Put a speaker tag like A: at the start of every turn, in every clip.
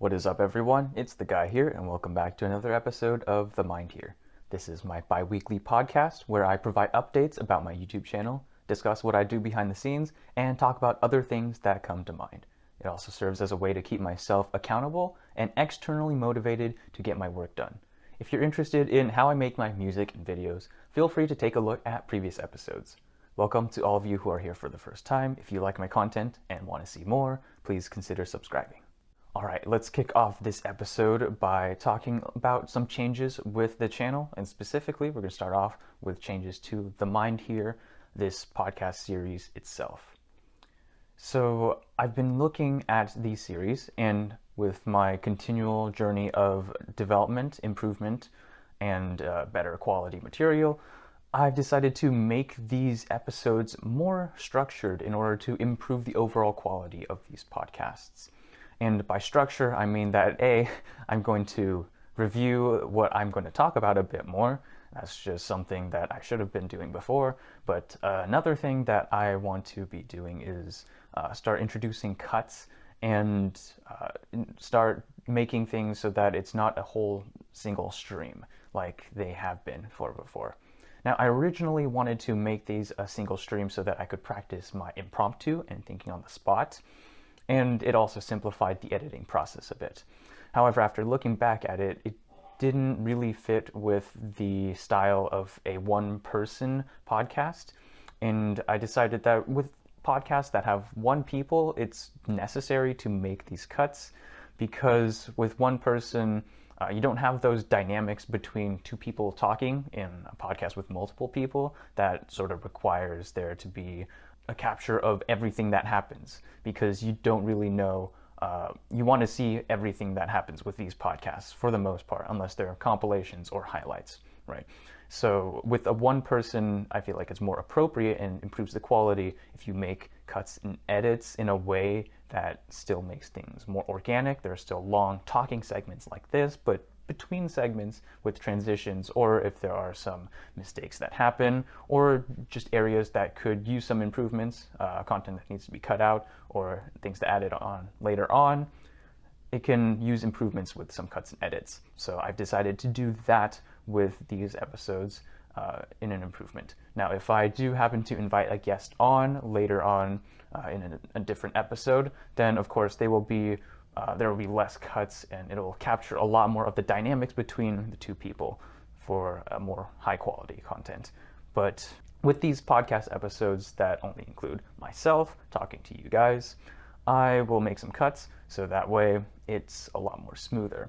A: What is up, everyone? It's Theguyhere, and welcome back to another episode of Themindhere. This is my bi-weekly podcast where I provide updates about my YouTube channel, discuss what I do behind the scenes, and talk about other things that come to mind. It also serves as a way to keep myself accountable and externally motivated to get my work done. If you're interested in how I make my music and videos, feel free to take a look at previous episodes. Welcome to all of you who are here for the first time. If you like my content and want to see more, please consider subscribing. All right, let's kick off this episode by talking about some changes with the channel, and specifically, we're going to start off with changes to Themindhere, this podcast series itself. So I've been looking at these series, and with my continual journey of development, improvement, and better quality material, I've decided to make these episodes more structured in order to improve the overall quality of these podcasts. And by structure, I mean that I'm going to review what I'm going to talk about a bit more. That's just something that I should have been doing before. But another thing that I want to be doing is start introducing cuts and start making things so that it's not a whole single stream like they have been for before. Now, I originally wanted to make these a single stream so that I could practice my impromptu and thinking on the spot, and it also simplified the editing process a bit. However, after looking back at it, it didn't really fit with the style of a one-person podcast, and I decided that with podcasts that have one people, it's necessary to make these cuts, because with one person, you don't have those dynamics between two people talking in a podcast with multiple people that sort of requires there to be a capture of everything that happens, because you don't really know, you want to see everything that happens with these podcasts for the most part, unless they're compilations or highlights, right? So with a one person, I feel like it's more appropriate and improves the quality if you make cuts and edits in a way that still makes things more organic. There are still long talking segments like this, but between segments with transitions, or if there are some mistakes that happen, or just areas that could use some improvements, content that needs to be cut out, or things to add it on later on, it can use improvements with some cuts and edits. So I've decided to do that with these episodes in an improvement. Now, if I do happen to invite a guest on later on in a different episode, then of course there will be less cuts, and it'll capture a lot more of the dynamics between the two people for a more high quality content. But with these podcast episodes that only include myself talking to you guys, I will make some cuts so that way it's a lot more smoother.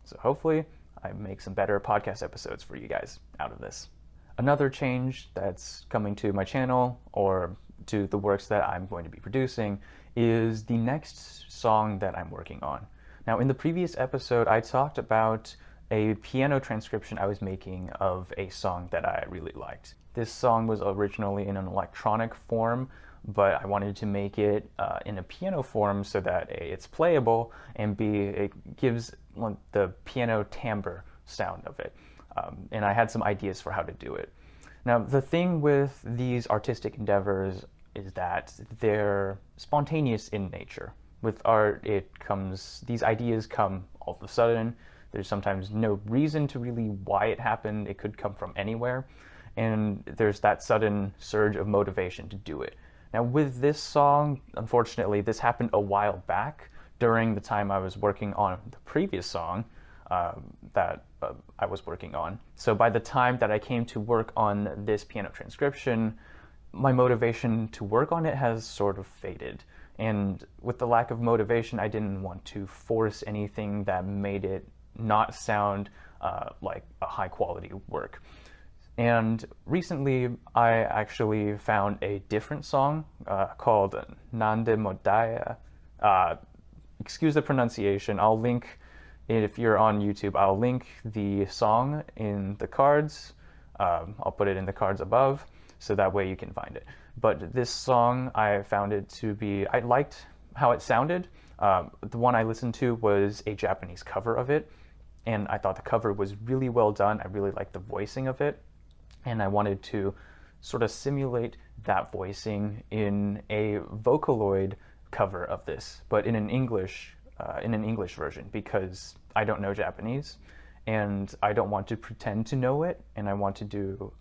A: So hopefully I make some better podcast episodes for you guys out of this. Another change that's coming to my channel, or to the works that I'm going to be producing, is the next song that I'm working on. Now, in the previous episode, I talked about a piano transcription I was making of a song that I really liked. This song was originally in an electronic form, but I wanted to make it in a piano form so that A, it's playable, and B, it gives the piano timbre sound of it. And I had some ideas for how to do it. Now, the thing with these artistic endeavors is that they're spontaneous in nature. With art, these ideas come all of a sudden. There's sometimes no reason to really why it happened. It could come from anywhere. And there's that sudden surge of motivation to do it. Now, with this song, unfortunately, this happened a while back during the time I was working on the previous song that I was working on. So by the time that I came to work on this piano transcription, my motivation to work on it has sort of faded. And with the lack of motivation, I didn't want to force anything that made it not sound like a high quality work. And recently, I actually found a different song called Themindhere. Excuse the pronunciation. I'll link, if you're on YouTube, I'll link the song in the cards. I'll put it in the cards above, so that way you can find it. But this song, I found it to be, I liked how it sounded. The one I listened to was a Japanese cover of it, and I thought the cover was really well done. I really liked the voicing of it, and I wanted to sort of simulate that voicing in a Vocaloid cover of this, but in an English in an English version because I don't know Japanese, and I don't want to pretend to know it, and I want to do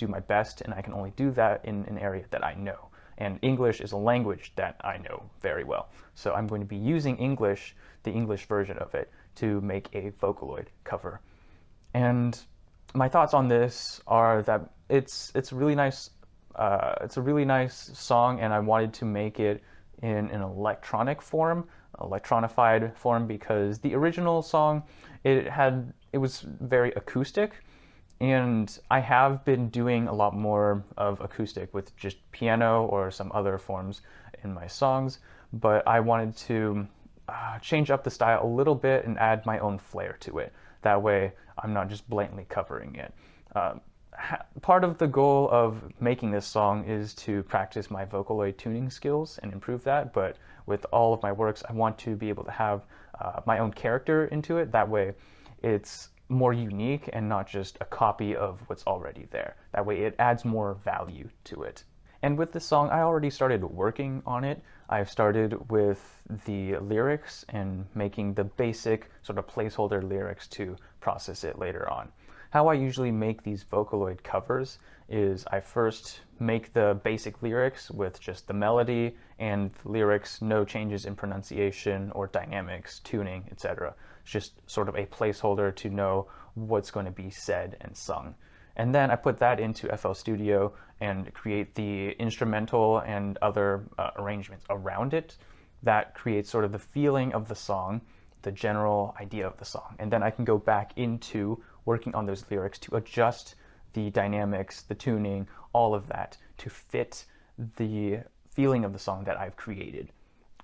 A: my best, and I can only do that in an area that I know. And English is a language that I know very well. So I'm going to be using English, the English version of it, to make a Vocaloid cover. And my thoughts on this are that it's a really nice song, and I wanted to make it in an electronified form, because the original song, it was very acoustic, and I have been doing a lot more of acoustic with just piano or some other forms in my songs, but I wanted to change up the style a little bit and add my own flair to it. That way I'm not just blatantly covering it. Part of the goal of making this song is to practice my Vocaloid tuning skills and improve that, but with all of my works, I want to be able to have my own character into it. That way it's more unique and not just a copy of what's already there. That way it adds more value to it. And with this song, I already started working on it. I've started with the lyrics and making the basic sort of placeholder lyrics to process it later on. How I usually make these Vocaloid covers is I first make the basic lyrics with just the melody and lyrics, no changes in pronunciation or dynamics, tuning, etc. It's just sort of a placeholder to know what's going to be said and sung. And then I put that into FL Studio and create the instrumental and other arrangements around it that creates sort of the feeling of the song, the general idea of the song. And then I can go back into working on those lyrics to adjust the dynamics, the tuning, all of that to fit the feeling of the song that I've created.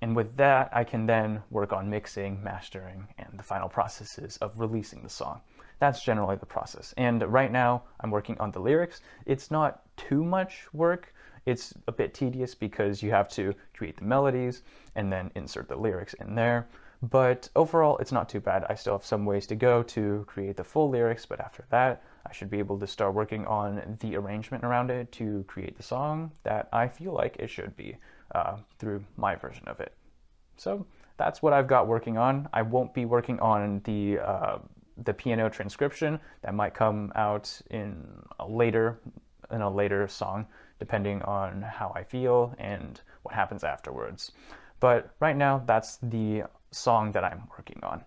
A: And with that, I can then work on mixing, mastering, and the final processes of releasing the song. That's generally the process. And right now, I'm working on the lyrics. It's not too much work. It's a bit tedious because you have to create the melodies and then insert the lyrics in there. But overall, it's not too bad. I still have some ways to go to create the full lyrics, but after that, I should be able to start working on the arrangement around it to create the song that I feel like it should be through my version of it. So that's what I've got working on. I won't be working on the piano transcription. That might come out in a later song, depending on how I feel and what happens afterwards. But right now, that's the song that I'm working on.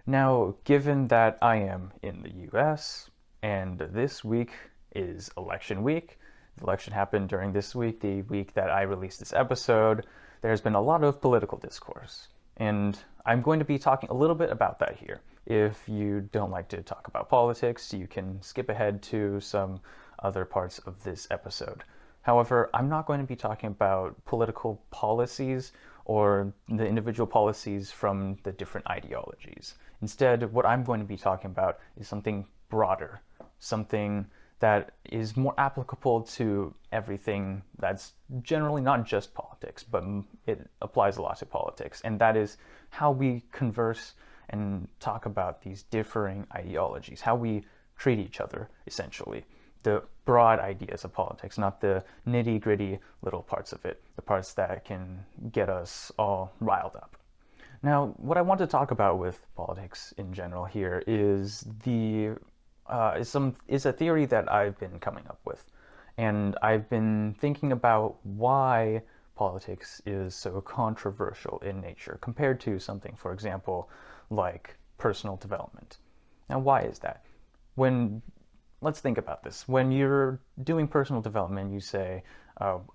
A: Now, given that I am in the US and this week is election week, the election happened during this week, the week that I released this episode, there's been a lot of political discourse. And I'm going to be talking a little bit about that here. If you don't like to talk about politics, you can skip ahead to some other parts of this episode. However, I'm not going to be talking about political policies or the individual policies from the different ideologies. Instead, what I'm going to be talking about is something broader, something that is more applicable to everything that's generally not just politics, but it applies a lot to politics. And that is how we converse and talk about these differing ideologies, how we treat each other, essentially. The broad ideas of politics, not the nitty-gritty little parts of it, the parts that can get us all riled up. Now, what I want to talk about with politics in general here is is a theory that I've been coming up with. And I've been thinking about why politics is so controversial in nature compared to something, for example, like personal development. Now, why is that? Let's think about this. When you're doing personal development, you say,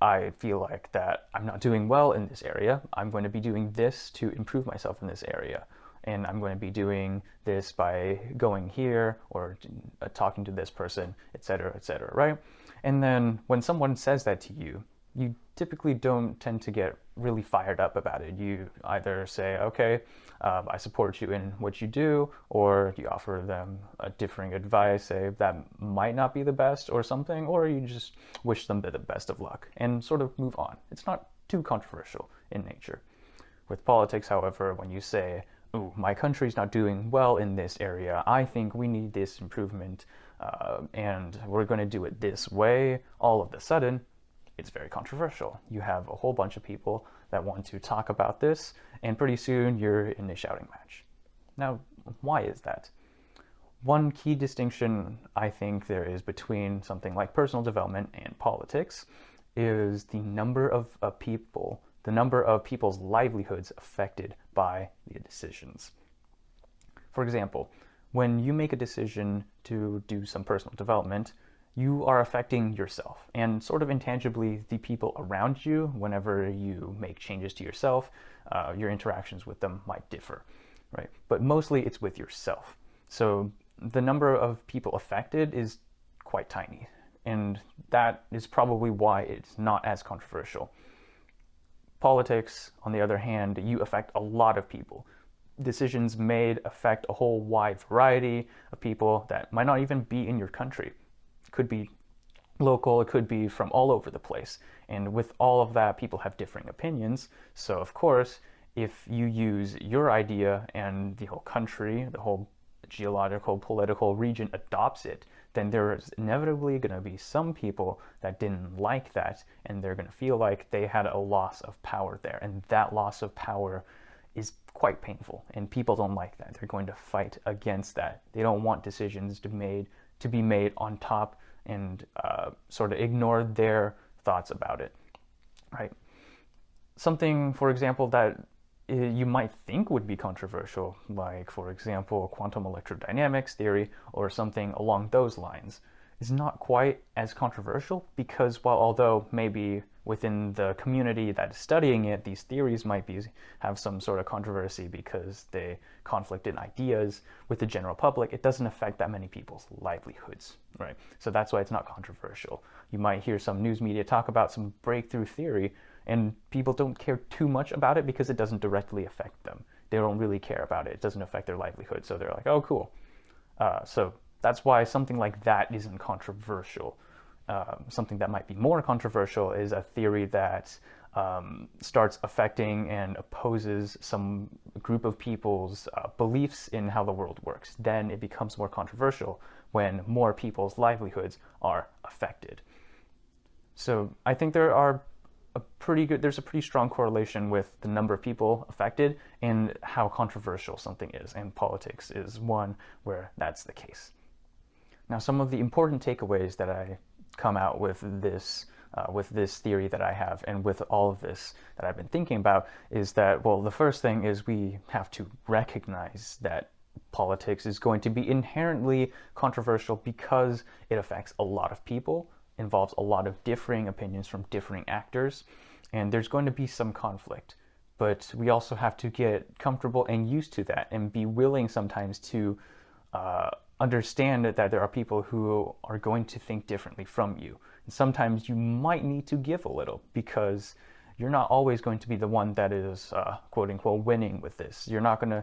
A: I feel like that I'm not doing well in this area. I'm going to be doing this to improve myself in this area. And I'm going to be doing this by going here or talking to this person, etc., right? And then when someone says that to you, you typically don't tend to get really fired up about it. You either say, okay, I support you in what you do, or you offer them a differing advice, say that might not be the best or something, or you just wish them the best of luck and sort of move on. It's not too controversial in nature. With politics, however, when you say, ooh, my country's not doing well in this area, I think we need this improvement, and we're going to do it this way, all of a sudden, it's very controversial. You have a whole bunch of people that want to talk about this, and pretty soon you're in a shouting match. Now, why is that? One key distinction I think there is between something like personal development and politics is the number of people, the number of people's livelihoods affected by the decisions. For example, when you make a decision to do some personal development, you are affecting yourself and sort of intangibly the people around you. Whenever you make changes to yourself, your interactions with them might differ, right? But mostly it's with yourself. So the number of people affected is quite tiny, and that is probably why it's not as controversial. Politics, on the other hand, you affect a lot of people. Decisions made affect a whole wide variety of people that might not even be in your country. It could be local, it could be from all over the place. And with all of that, people have differing opinions. So of course, if you use your idea and the whole country, the whole geological, political region adopts it, then there's inevitably going to be some people that didn't like that, and they're going to feel like they had a loss of power there. And that loss of power is quite painful, and people don't like that. They're going to fight against that. They don't want decisions to be made on top and sort of ignore their thoughts about it, right? Something, for example, that you might think would be controversial, like, for example, quantum electrodynamics theory or something along those lines, is not quite as controversial because, although maybe within the community that is studying it, these theories might have some sort of controversy because they conflict in ideas with the general public, it doesn't affect that many people's livelihoods, right? So that's why it's not controversial. You might hear some news media talk about some breakthrough theory, and people don't care too much about it because it doesn't directly affect them. They don't really care about it. It doesn't affect their livelihood. So they're like, oh, cool. So that's why something like that isn't controversial. Something that might be more controversial is a theory that starts affecting and opposes some group of people's beliefs in how the world works. Then it becomes more controversial when more people's livelihoods are affected. So I think there's a pretty strong correlation with the number of people affected and how controversial something is, and politics is one where that's the case. Now, some of the important takeaways that I come out with this theory that I have, and with all of this that I've been thinking about, is that, well, the first thing is we have to recognize that politics is going to be inherently controversial because it affects a lot of people, involves a lot of differing opinions from differing actors, and there's going to be some conflict. But we also have to get comfortable and used to that and be willing sometimes to understand that there are people who are going to think differently from you. And sometimes you might need to give a little because you're not always going to be the one that is quote unquote winning with this. You're not going to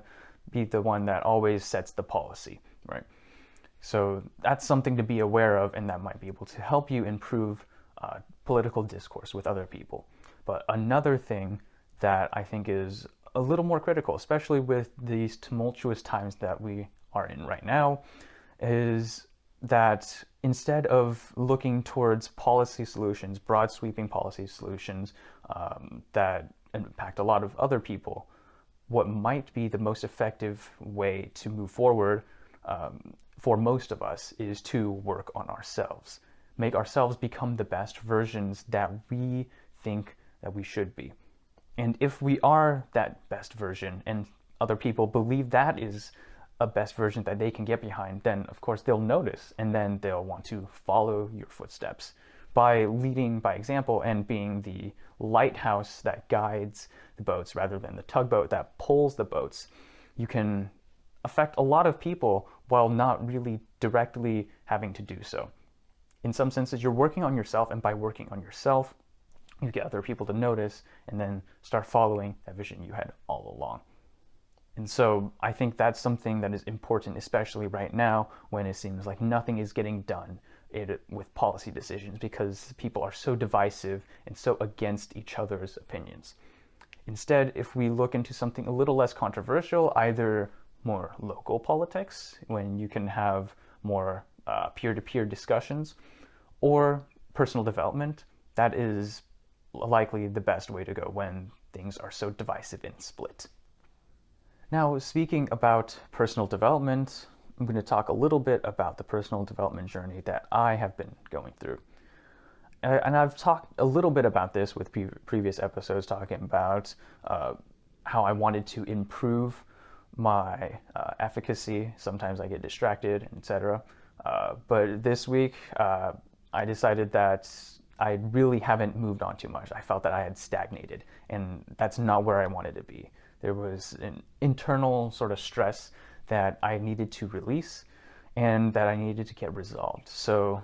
A: be the one that always sets the policy, right? So that's something to be aware of, and that might be able to help you improve political discourse with other people. But another thing that I think is a little more critical, especially with these tumultuous times that we are in right now, is that instead of looking towards policy solutions, broad sweeping policy solutions that impact a lot of other people, what might be the most effective way to move forward for most of us is to work on ourselves. Make ourselves become the best versions that we think that we should be. And if we are that best version and other people believe that is a best version that they can get behind, then of course they'll notice, and then they'll want to follow your footsteps. By leading by example and being the lighthouse that guides the boats rather than the tugboat that pulls the boats, you can affect a lot of people while not really directly having to do so. In some senses, you're working on yourself, and by working on yourself, you get other people to notice and then start following that vision you had all along. And so I think that's something that is important, especially right now when it seems like nothing is getting done with policy decisions because people are so divisive and so against each other's opinions. Instead, if we look into something a little less controversial, either more local politics, when you can have more peer-to-peer discussions, or personal development, that is likely the best way to go when things are so divisive and split. Now, speaking about personal development, I'm going to talk a little bit about the personal development journey that I have been going through. And I've talked a little bit about this with previous episodes, talking about how I wanted to improve my efficacy. Sometimes I get distracted, etc. But this week, I decided that I really haven't moved on too much. I felt that I had stagnated, and that's not where I wanted to be. There was an internal sort of stress that I needed to release and that I needed to get resolved. So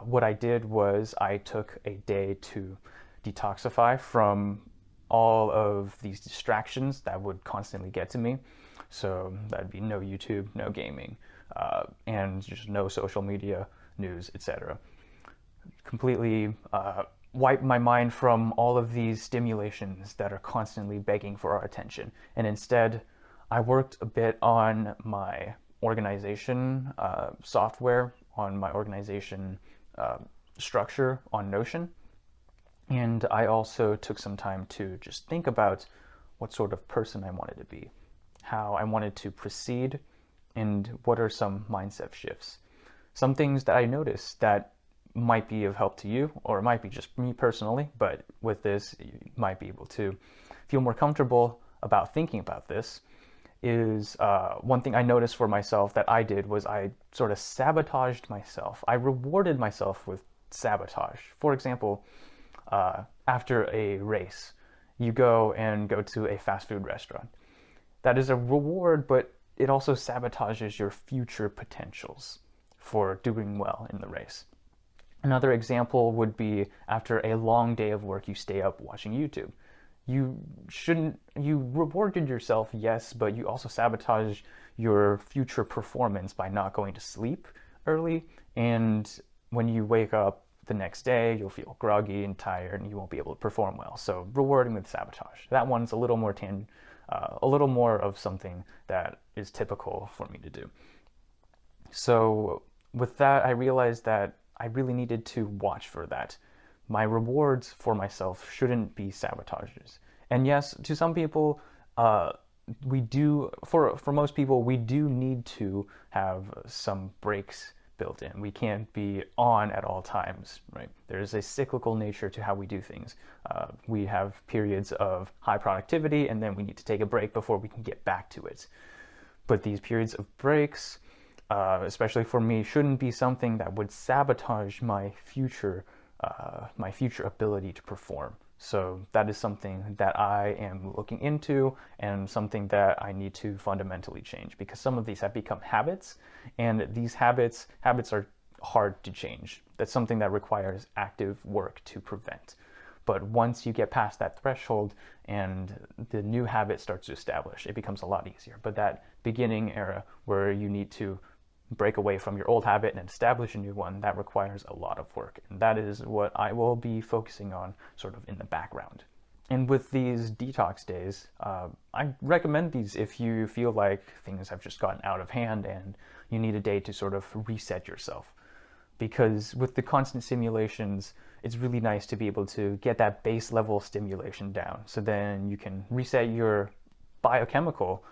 A: what I did was I took a day to detoxify from all of these distractions that would constantly get to me. So that'd be no YouTube, no gaming, and just no social media, news, etc. Completely wipe my mind from all of these stimulations that are constantly begging for our attention. And instead, I worked a bit on my organization software, on my organization structure on Notion. And I also took some time to just think about what sort of person I wanted to be, how I wanted to proceed, and what are some mindset shifts. Some things that I noticed that might be of help to you, or it might be just me personally, but with this, you might be able to feel more comfortable about thinking about this, is one thing I noticed for myself that I did was I sort of sabotaged myself. I rewarded myself with sabotage. For example, after a race, you go to a fast food restaurant. That is a reward, but it also sabotages your future potentials for doing well in the race. Another example would be after a long day of work, you stay up watching YouTube. You rewarded yourself, yes, but you also sabotage your future performance by not going to sleep early. And when you wake up the next day, you'll feel groggy and tired and you won't be able to perform well. So rewarding with sabotage. That one's a little more of something that is typical for me to do. So with that, I realized that I really needed to watch for that. My rewards for myself shouldn't be sabotages. And yes, to some people, we do, for most people, we do need to have some breaks built in. We can't be on at all times, right? There's a cyclical nature to how we do things. We have periods of high productivity, and then we need to take a break before we can get back to it. But these periods of breaks, especially for me, shouldn't be something that would sabotage my future ability to perform. So that is something that I am looking into and something that I need to fundamentally change, because some of these have become habits, and these habits are hard to change. That's something that requires active work to prevent. But once you get past that threshold and the new habit starts to establish, it becomes a lot easier. But that beginning era where you need to break away from your old habit and establish a new one, that requires a lot of work. And that is what I will be focusing on sort of in the background. And with these detox days, I recommend these if you feel like things have just gotten out of hand and you need a day to sort of reset yourself. Because with the constant stimulations, it's really nice to be able to get that base level stimulation down. So then you can reset your biochemical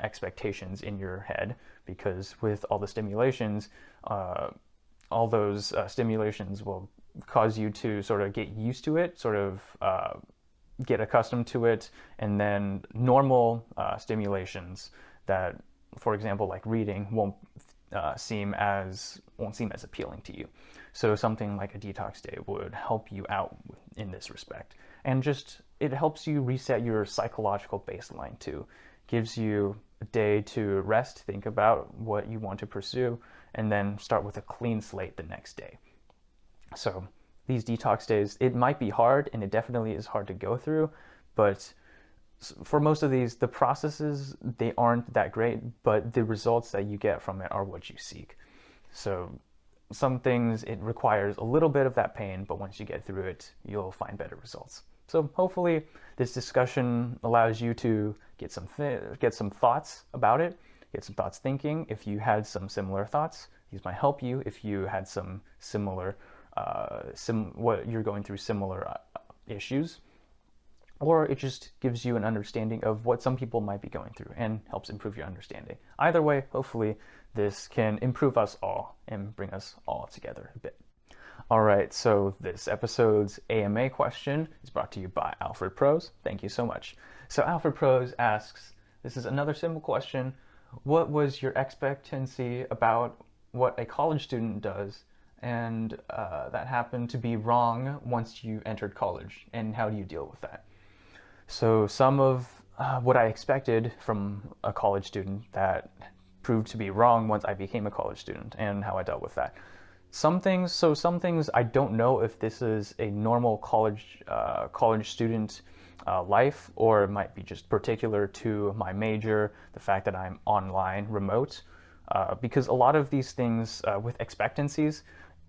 A: expectations in your head, because with all the stimulations, all those stimulations will cause you to sort of get used to it, sort of get accustomed to it, and then normal stimulations that, for example, like reading, won't seem as appealing to you. So something like a detox day would help you out in this respect, and just it helps you reset your psychological baseline too. Gives you a day to rest, think about what you want to pursue, and then start with a clean slate the next day. So these detox days, it might be hard, and it definitely is hard to go through, but for most of these, the processes, they aren't that great, but the results that you get from it are what you seek. So some things, it requires a little bit of that pain, but once you get through it, you'll find better results. So hopefully this discussion allows you to get some thoughts about it, get some thoughts thinking. If you had some similar thoughts, these might help you. If you had some similar what you're going through similar issues, or it just gives you an understanding of what some people might be going through and helps improve your understanding. Either way, hopefully this can improve us all and bring us all together a bit. All right, so this episode's AMA question is brought to you by Alfred Prose. Thank you so much. So Alfred Prose asks, this is another simple question. What was your expectancy about what a college student does and that happened to be wrong once you entered college, and how do you deal with that? So some of what I expected from a college student that proved to be wrong once I became a college student, and how I dealt with that. Some things I don't know if this is a normal college student life, or it might be just particular to my major, the fact that I'm online, remote, because a lot of these things with expectancies,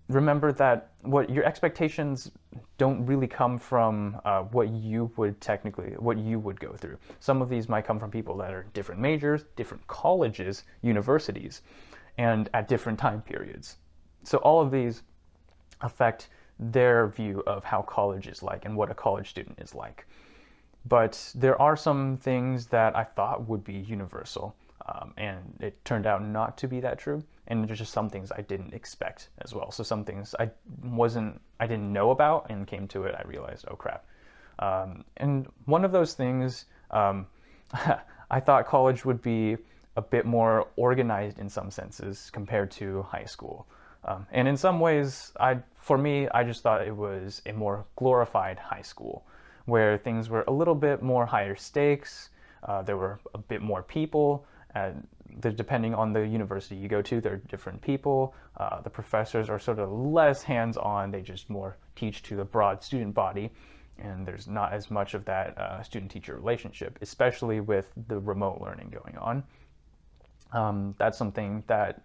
A: remember that what your expectations don't really come from what you would go through. Some of these might come from people that are different majors, different colleges, universities, and at different time periods. So all of these affect their view of how college is like and what a college student is like. But there are some things that I thought would be universal, and it turned out not to be that true. And there's just some things I didn't expect as well. So some things I didn't know about, and came to it, I realized, oh crap. And one of those things, I thought college would be a bit more organized in some senses compared to high school. And in some ways, for me, I just thought it was a more glorified high school, where things were a little bit more higher stakes. There were a bit more people. Depending on the university you go to, there are different people. The professors are sort of less hands-on. They just more teach to the broad student body, and there's not as much of that student-teacher relationship, especially with the remote learning going on. That's something that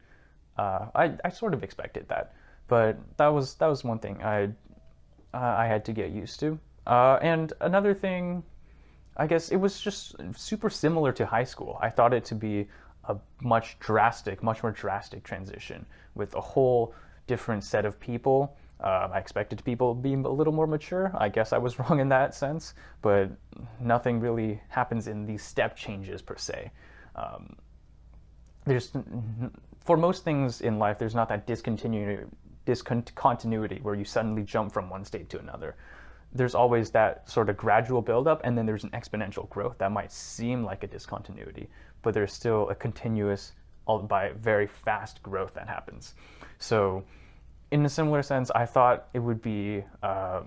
A: I sort of expected that, but that was one thing I had to get used to. And another thing, I guess it was just super similar to high school. I thought it to be a much more drastic transition with a whole different set of people. I expected people being a little more mature. I guess I was wrong in that sense, but nothing really happens in these step changes per se. For most things in life, there's not that discontinuity where you suddenly jump from one state to another. There's always that sort of gradual buildup, and then there's an exponential growth that might seem like a discontinuity, but there's still a continuous, albeit very fast growth that happens. So in a similar sense, I thought it would be a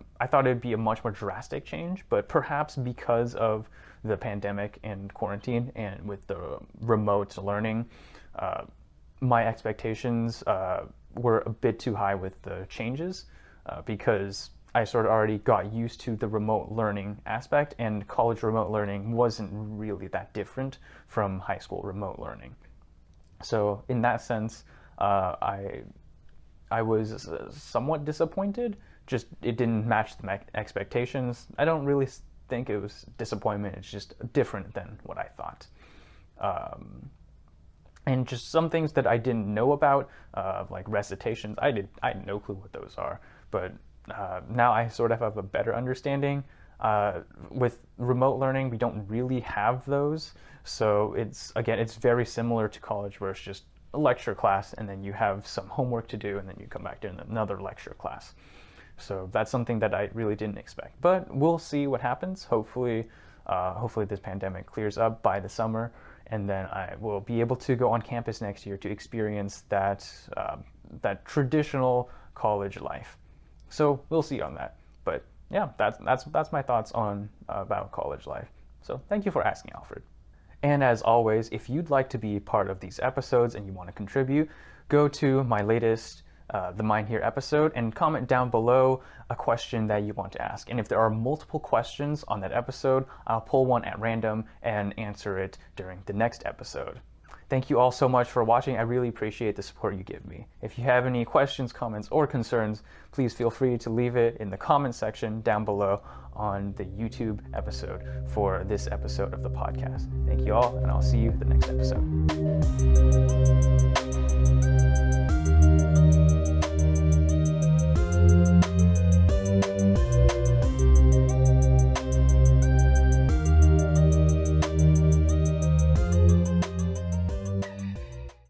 A: much more drastic change, but perhaps because of the pandemic and quarantine and with the remote learning, my expectations were a bit too high with the changes, because I sort of already got used to the remote learning aspect, and college remote learning wasn't really that different from high school remote learning. So in that sense, I was somewhat disappointed. Just it didn't match my expectations. I don't really think it was disappointment. It's just different than what I thought. And just some things that I didn't know about, like recitations. I had no clue what those are, but now I sort of have a better understanding. With remote learning, we don't really have those. So it's very similar to college, where it's just a lecture class, and then you have some homework to do, and then you come back to another lecture class. So that's something that I really didn't expect. But we'll see what happens. Hopefully this pandemic clears up by the summer, and then I will be able to go on campus next year to experience that traditional college life. So we'll see on that. But yeah, that's my thoughts on about college life. So thank you for asking, Alfred. And as always, if you'd like to be part of these episodes and you want to contribute, go to my latest Themindhere episode and comment down below a question that you want to ask. And if there are multiple questions on that episode, I'll pull one at random and answer it during the next episode. Thank you all so much for watching. I really appreciate the support you give me. If you have any questions, comments, or concerns, please feel free to leave it in the comment section down below on the YouTube episode for this episode of the podcast. Thank you all, and I'll see you the next episode.